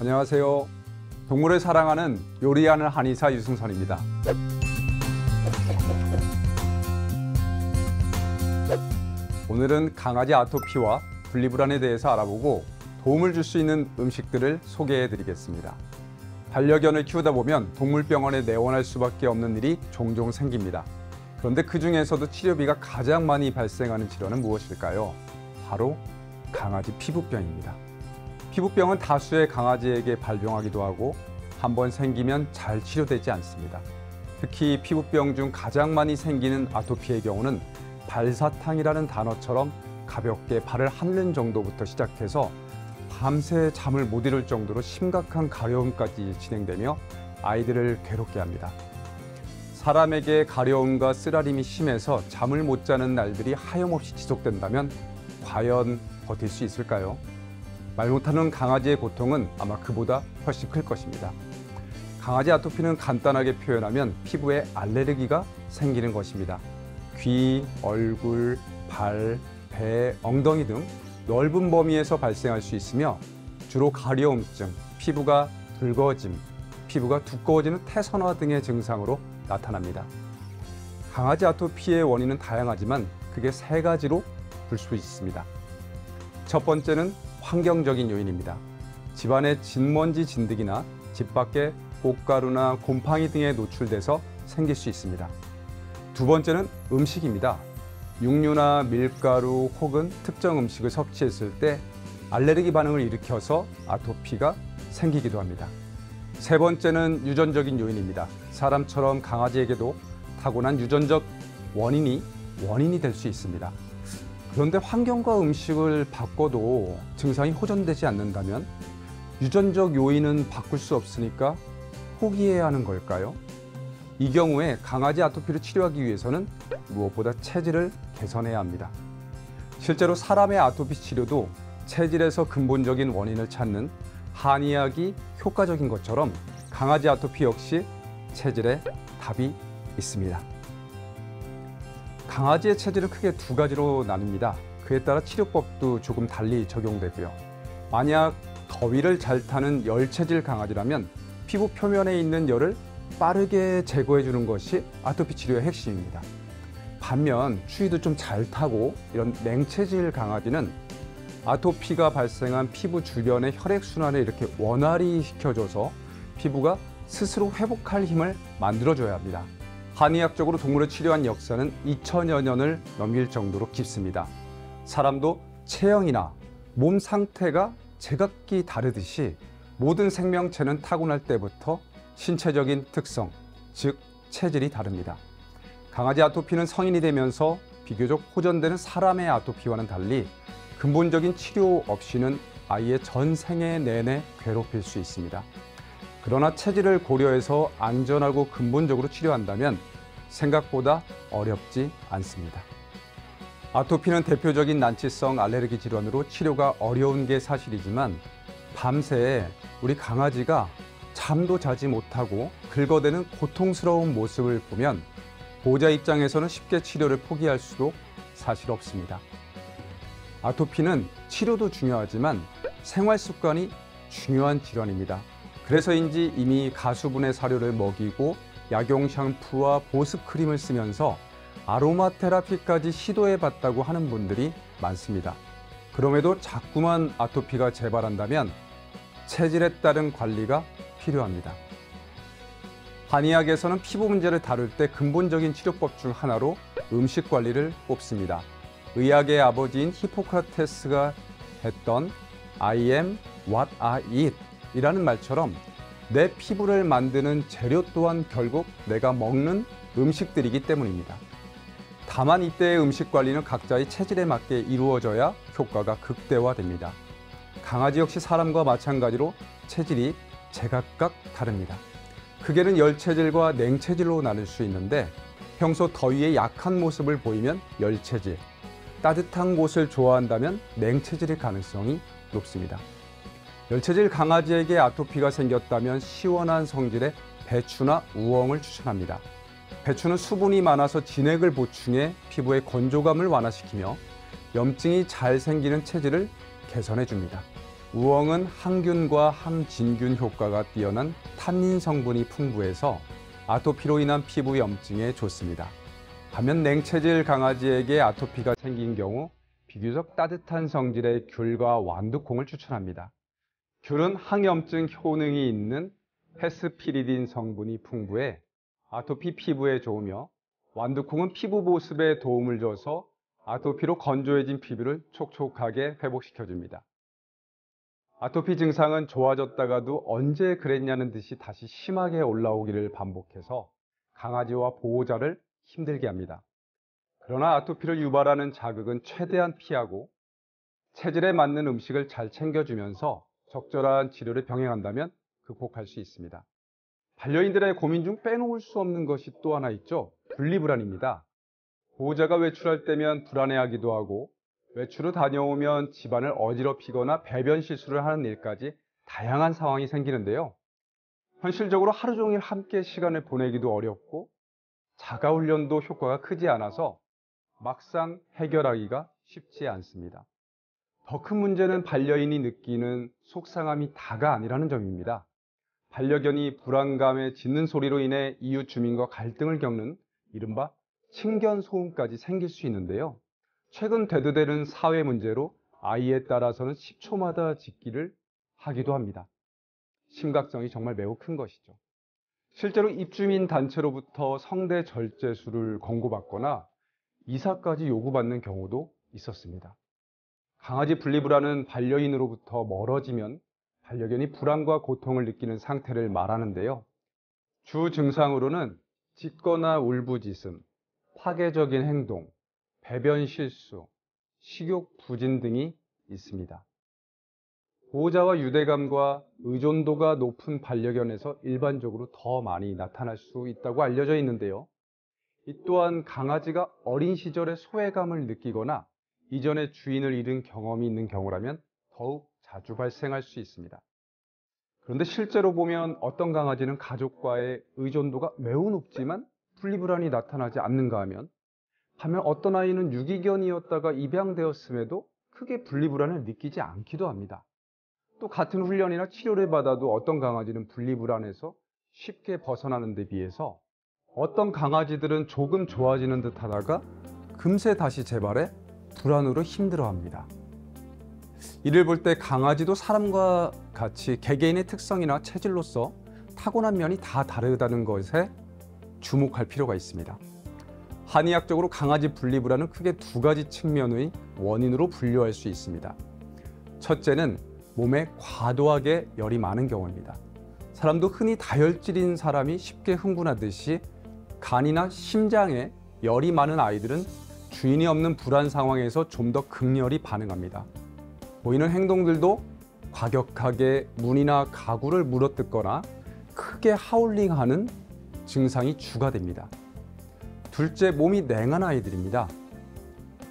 안녕하세요. 동물을 사랑하는 요리하는 한의사 유승선입니다. 오늘은 강아지 아토피와 분리불안에 대해서 알아보고 도움을 줄 수 있는 음식들을 소개해 드리겠습니다. 반려견을 키우다 보면 동물병원에 내원할 수밖에 없는 일이 종종 생깁니다. 그런데 그 중에서도 치료비가 가장 많이 발생하는 질환은 무엇일까요? 바로 강아지 피부병입니다. 피부병은 다수의 강아지에게 발병하기도 하고 한번 생기면 잘 치료되지 않습니다. 특히 피부병 중 가장 많이 생기는 아토피의 경우는 발사탕이라는 단어처럼 가볍게 발을 핥는 정도부터 시작해서 밤새 잠을 못 이룰 정도로 심각한 가려움까지 진행되며 아이들을 괴롭게 합니다. 사람에게 가려움과 쓰라림이 심해서 잠을 못 자는 날들이 하염없이 지속된다면 과연 버틸 수 있을까요? 말 못하는 강아지의 고통은 아마 그보다 훨씬 클 것입니다. 강아지 아토피는 간단하게 표현하면 피부에 알레르기가 생기는 것입니다. 귀, 얼굴, 발, 배, 엉덩이 등 넓은 범위에서 발생할 수 있으며 주로 가려움증, 피부가 붉어짐, 피부가 두꺼워지는 태선화 등의 증상으로 나타납니다. 강아지 아토피의 원인은 다양하지만 크게 세 가지로 볼 수 있습니다. 첫 번째는 환경적인 요인입니다. 집안의 진먼지 진드기나 집 밖의 꽃가루나 곰팡이 등에 노출돼서 생길 수 있습니다. 두 번째는 음식입니다. 육류나 밀가루 혹은 특정 음식을 섭취했을 때 알레르기 반응을 일으켜서 아토피가 생기기도 합니다. 세 번째는 유전적인 요인입니다. 사람처럼 강아지에게도 타고난 유전적 원인이 될 수 있습니다. 그런데 환경과 음식을 바꿔도 증상이 호전되지 않는다면 유전적 요인은 바꿀 수 없으니까 포기해야 하는 걸까요? 이 경우에 강아지 아토피를 치료하기 위해서는 무엇보다 체질을 개선해야 합니다. 실제로 사람의 아토피 치료도 체질에서 근본적인 원인을 찾는 한의학이 효과적인 것처럼 강아지 아토피 역시 체질에 답이 있습니다. 강아지의 체질은 크게 두 가지로 나뉩니다. 그에 따라 치료법도 조금 달리 적용되고요. 만약 더위를 잘 타는 열체질 강아지라면 피부 표면에 있는 열을 빠르게 제거해 주는 것이 아토피 치료의 핵심입니다. 반면 추위도 좀 잘 타고 이런 냉체질 강아지는 아토피가 발생한 피부 주변의 혈액순환을 이렇게 원활히 시켜줘서 피부가 스스로 회복할 힘을 만들어줘야 합니다. 한의학적으로 동물을 치료한 역사는 2000여 년을 넘길 정도로 깊습니다. 사람도 체형이나 몸 상태가 제각기 다르듯이 모든 생명체는 타고날 때부터 신체적인 특성, 즉 체질이 다릅니다. 강아지 아토피는 성인이 되면서 비교적 호전되는 사람의 아토피와는 달리 근본적인 치료 없이는 아이의 전생애 내내 괴롭힐 수 있습니다. 그러나 체질을 고려해서 안전하고 근본적으로 치료한다면 생각보다 어렵지 않습니다. 아토피는 대표적인 난치성 알레르기 질환으로 치료가 어려운 게 사실이지만 밤새 우리 강아지가 잠도 자지 못하고 긁어대는 고통스러운 모습을 보면 보호자 입장에서는 쉽게 치료를 포기할 수도 사실 없습니다. 아토피는 치료도 중요하지만 생활 습관이 중요한 질환입니다. 그래서인지 이미 가수분해 사료를 먹이고 약용 샴푸와 보습 크림을 쓰면서 아로마 테라피까지 시도해 봤다고 하는 분들이 많습니다. 그럼에도 자꾸만 아토피가 재발한다면 체질에 따른 관리가 필요합니다. 한의학에서는 피부 문제를 다룰 때 근본적인 치료법 중 하나로 음식 관리를 꼽습니다. 의학의 아버지인 히포크라테스가 했던 I am what I eat 이라는 말처럼 내 피부를 만드는 재료 또한 결국 내가 먹는 음식들이기 때문입니다. 다만 이때의 음식 관리는 각자의 체질에 맞게 이루어져야 효과가 극대화됩니다. 강아지 역시 사람과 마찬가지로 체질이 제각각 다릅니다. 크게는 열체질과 냉체질로 나눌 수 있는데 평소 더위에 약한 모습을 보이면 열체질, 따뜻한 곳을 좋아한다면 냉체질일 가능성이 높습니다. 열체질 강아지에게 아토피가 생겼다면 시원한 성질의 배추나 우엉을 추천합니다. 배추는 수분이 많아서 진액을 보충해 피부의 건조감을 완화시키며 염증이 잘 생기는 체질을 개선해 줍니다. 우엉은 항균과 항진균 효과가 뛰어난 탄닌 성분이 풍부해서 아토피로 인한 피부 염증에 좋습니다. 반면 냉체질 강아지에게 아토피가 생긴 경우 비교적 따뜻한 성질의 귤과 완두콩을 추천합니다. 귤은 항염증 효능이 있는 헤스피리딘 성분이 풍부해 아토피 피부에 좋으며, 완두콩은 피부 보습에 도움을 줘서 아토피로 건조해진 피부를 촉촉하게 회복시켜줍니다. 아토피 증상은 좋아졌다가도 언제 그랬냐는 듯이 다시 심하게 올라오기를 반복해서 강아지와 보호자를 힘들게 합니다. 그러나 아토피를 유발하는 자극은 최대한 피하고 체질에 맞는 음식을 잘 챙겨주면서 적절한 치료를 병행한다면 극복할 수 있습니다. 반려인들의 고민 중 빼놓을 수 없는 것이 또 하나 있죠. 분리불안입니다. 보호자가 외출할 때면 불안해하기도 하고, 외출을 다녀오면 집안을 어지럽히거나 배변 실수를 하는 일까지 다양한 상황이 생기는데요. 현실적으로 하루 종일 함께 시간을 보내기도 어렵고 자가훈련도 효과가 크지 않아서 막상 해결하기가 쉽지 않습니다. 더 큰 문제는 반려인이 느끼는 속상함이 다가 아니라는 점입니다. 반려견이 불안감에 짖는 소리로 인해 이웃 주민과 갈등을 겪는 이른바 층견소음까지 생길 수 있는데요. 최근 대두되는 사회 문제로 아이에 따라서는 10초마다 짖기를 하기도 합니다. 심각성이 정말 매우 큰 것이죠. 실제로 입주민 단체로부터 성대 절제술을 권고받거나 이사까지 요구받는 경우도 있었습니다. 강아지 분리불안은 반려인으로부터 멀어지면 반려견이 불안과 고통을 느끼는 상태를 말하는데요. 주 증상으로는 짖거나 울부짖음, 파괴적인 행동, 배변 실수, 식욕 부진 등이 있습니다. 보호자와 유대감과 의존도가 높은 반려견에서 일반적으로 더 많이 나타날 수 있다고 알려져 있는데요. 이 또한 강아지가 어린 시절에 소외감을 느끼거나 이전에 주인을 잃은 경험이 있는 경우라면 더욱 자주 발생할 수 있습니다. 그런데 실제로 보면 어떤 강아지는 가족과의 의존도가 매우 높지만 분리불안이 나타나지 않는가 하면 어떤 아이는 유기견이었다가 입양되었음에도 크게 분리불안을 느끼지 않기도 합니다. 또 같은 훈련이나 치료를 받아도 어떤 강아지는 분리불안에서 쉽게 벗어나는 데 비해서 어떤 강아지들은 조금 좋아지는 듯 하다가 금세 다시 재발해 불안으로 힘들어합니다. 이를 볼 때 강아지도 사람과 같이 개개인의 특성이나 체질로서 타고난 면이 다 다르다는 것에 주목할 필요가 있습니다. 한의학적으로 강아지 분리불안은 크게 두 가지 측면의 원인으로 분류할 수 있습니다. 첫째는 몸에 과도하게 열이 많은 경우입니다. 사람도 흔히 다혈질인 사람이 쉽게 흥분하듯이 간이나 심장에 열이 많은 아이들은 주인이 없는 불안 상황에서 좀 더 극렬히 반응합니다. 보이는 행동들도 과격하게 문이나 가구를 물어뜯거나 크게 하울링하는 증상이 주가 됩니다. 둘째, 몸이 냉한 아이들입니다.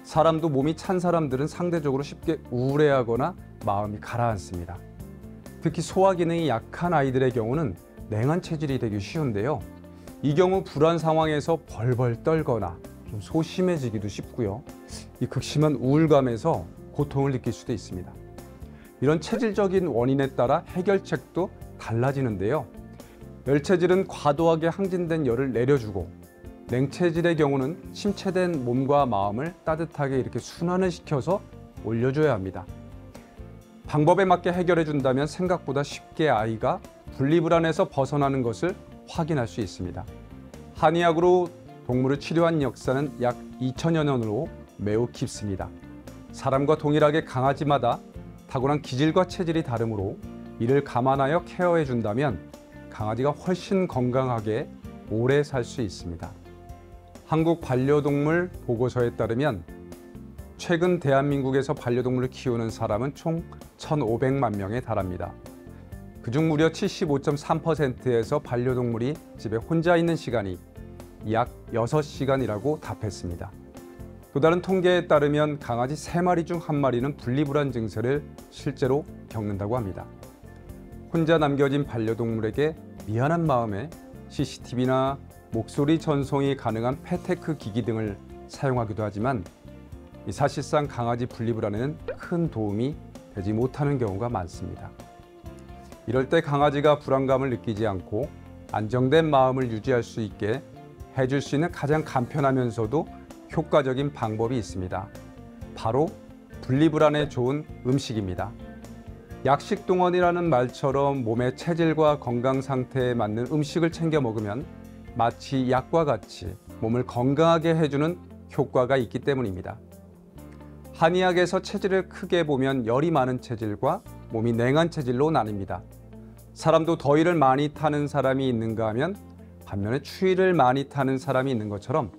사람도 몸이 찬 사람들은 상대적으로 쉽게 우울해하거나 마음이 가라앉습니다. 특히 소화 기능이 약한 아이들의 경우는 냉한 체질이 되기 쉬운데요. 이 경우 불안 상황에서 벌벌 떨거나 좀 소심해지기도 쉽고요. 이 극심한 우울감에서 고통을 느낄 수도 있습니다. 이런 체질적인 원인에 따라 해결책도 달라지는데요. 열체질은 과도하게 항진된 열을 내려주고, 냉체질의 경우는 침체된 몸과 마음을 따뜻하게 이렇게 순환을 시켜서 올려줘야 합니다. 방법에 맞게 해결해 준다면 생각보다 쉽게 아이가 분리불안에서 벗어나는 것을 확인할 수 있습니다. 한의학으로 동물을 치료한 역사는 약 2000여 년으로 매우 깊습니다. 사람과 동일하게 강아지마다 타고난 기질과 체질이 다르므로 이를 감안하여 케어해 준다면 강아지가 훨씬 건강하게 오래 살 수 있습니다. 한국 반려동물 보고서에 따르면 최근 대한민국에서 반려동물을 키우는 사람은 총 1,500만 명에 달합니다. 그중 무려 75.3%에서 반려동물이 집에 혼자 있는 시간이 약 6시간이라고 답했습니다. 또 다른 통계에 따르면 강아지 3마리 중 1마리는 분리불안 증세를 실제로 겪는다고 합니다. 혼자 남겨진 반려동물에게 미안한 마음에 CCTV나 목소리 전송이 가능한 패테크 기기 등을 사용하기도 하지만 사실상 강아지 분리불안에는 큰 도움이 되지 못하는 경우가 많습니다. 이럴 때 강아지가 불안감을 느끼지 않고 안정된 마음을 유지할 수 있게 해줄 수 있는 가장 간편하면서도 효과적인 방법이 있습니다. 바로 분리불안에 좋은 음식입니다. 약식동원이라는 말처럼 몸의 체질과 건강 상태에 맞는 음식을 챙겨 먹으면 마치 약과 같이 몸을 건강하게 해주는 효과가 있기 때문입니다. 한의학에서 체질을 크게 보면 열이 많은 체질과 몸이 냉한 체질로 나뉩니다. 사람도 더위를 많이 타는 사람이 있는가 하면 반면에 추위를 많이 타는 사람이 있는 것처럼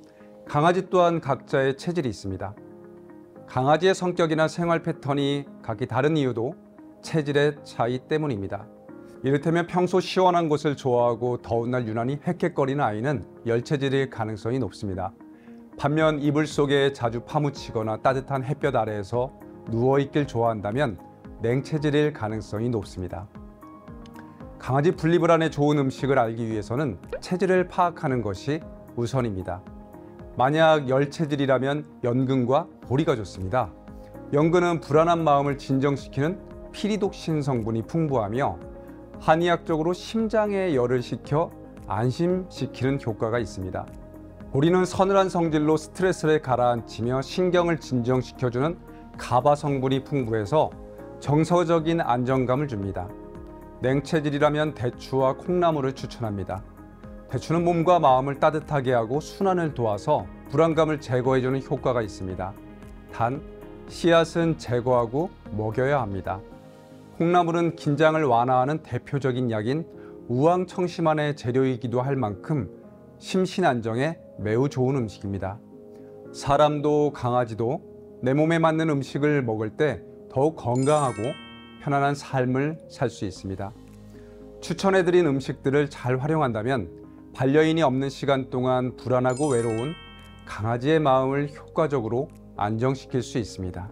강아지 또한 각자의 체질이 있습니다. 강아지의 성격이나 생활 패턴이 각기 다른 이유도 체질의 차이 때문입니다. 이를테면 평소 시원한 곳을 좋아하고 더운 날 유난히 헥헥거리는 아이는 열체질일 가능성이 높습니다. 반면 이불 속에 자주 파묻히거나 따뜻한 햇볕 아래에서 누워있길 좋아한다면 냉체질일 가능성이 높습니다. 강아지 분리불안에 좋은 음식을 알기 위해서는 체질을 파악하는 것이 우선입니다. 만약 열체질이라면 연근과 보리가 좋습니다. 연근은 불안한 마음을 진정시키는 피리독신 성분이 풍부하며 한의학적으로 심장에 열을 식혀 안심시키는 효과가 있습니다. 보리는 서늘한 성질로 스트레스를 가라앉히며 신경을 진정시켜주는 가바 성분이 풍부해서 정서적인 안정감을 줍니다. 냉체질이라면 대추와 콩나물을 추천합니다. 대추는 몸과 마음을 따뜻하게 하고 순환을 도와서 불안감을 제거해주는 효과가 있습니다. 단, 씨앗은 제거하고 먹여야 합니다. 콩나물은 긴장을 완화하는 대표적인 약인 우황청심환의 재료이기도 할 만큼 심신 안정에 매우 좋은 음식입니다. 사람도 강아지도 내 몸에 맞는 음식을 먹을 때 더욱 건강하고 편안한 삶을 살 수 있습니다. 추천해드린 음식들을 잘 활용한다면 반려인이 없는 시간 동안 불안하고 외로운 강아지의 마음을 효과적으로 안정시킬 수 있습니다.